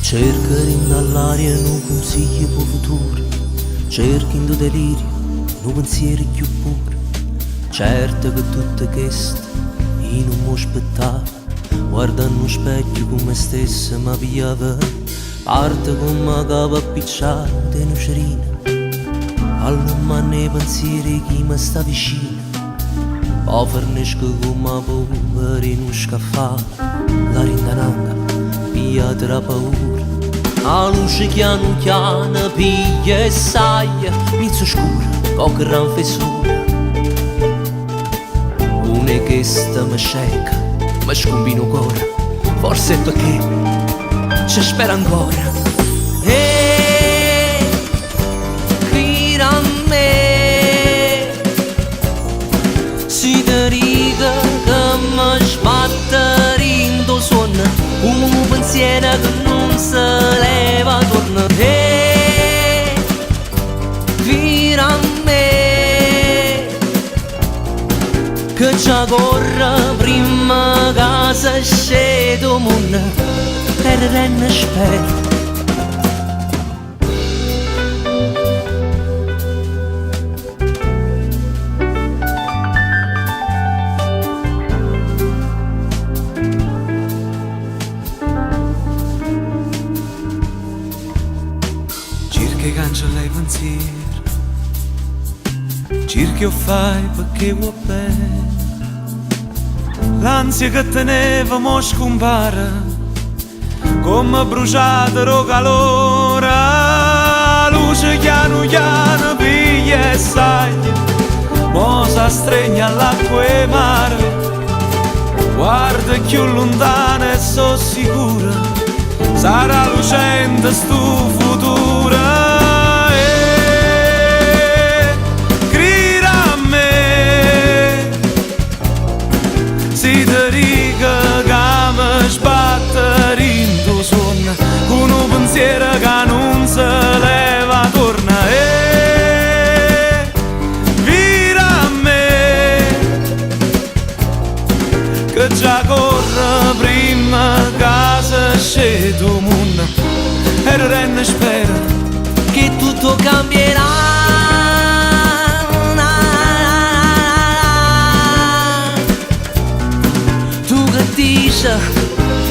Cercando all'aria un consiglio per futuro, cercando delirio, un pensiero più puro. Certo che tutto questo io non mi aspettavo, guardando uno specchio con me stessa mi pigliava, parte con me capo appicciato in ucerina, allora nei pensieri chi mi sta vicino, poi fornisco con me paura in uno scaffale, la rindananga, pigliata da paura. A luce piano piano piglia e saia, inizio scura, con gran fessura. Non è che sta mi scecca, ma scombino ancora, forse è perché ci spera ancora. E qui a me si te riga che mi sbatte rindo suona, un pensiero che non si leva torna. E fino a me che già corre prima che si scende il mondo per renne spera. Cancella i pensieri, cerchi o fai perché vuoi bene, l'ansia che teneva mo scompare, come bruciato lo calore, la luce piano piano piglia e saglia, mo s'astregna all'acqua e mare, guarda più lontana e so sicura, sarà lucente sto futuro. Si te riga che mi sbatte rindo suona, con un pensiero che non si leva torna. E vira a me che già corre prima che si scende il mondo e renne spera che tutto cambierà.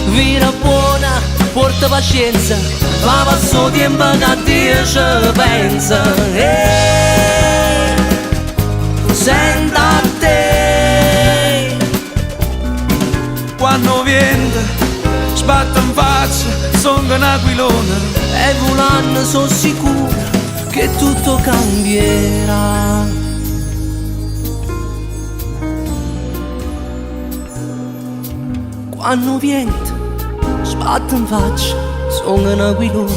Vita buona, porta pazienza, fa passo tempo che Dio ci pensa. E senta a te quando vento sbatte in faccia, sono un aquilone e volando sono sicuro che tutto cambierà. Quando vento sbatte in faccia, sono un aquilone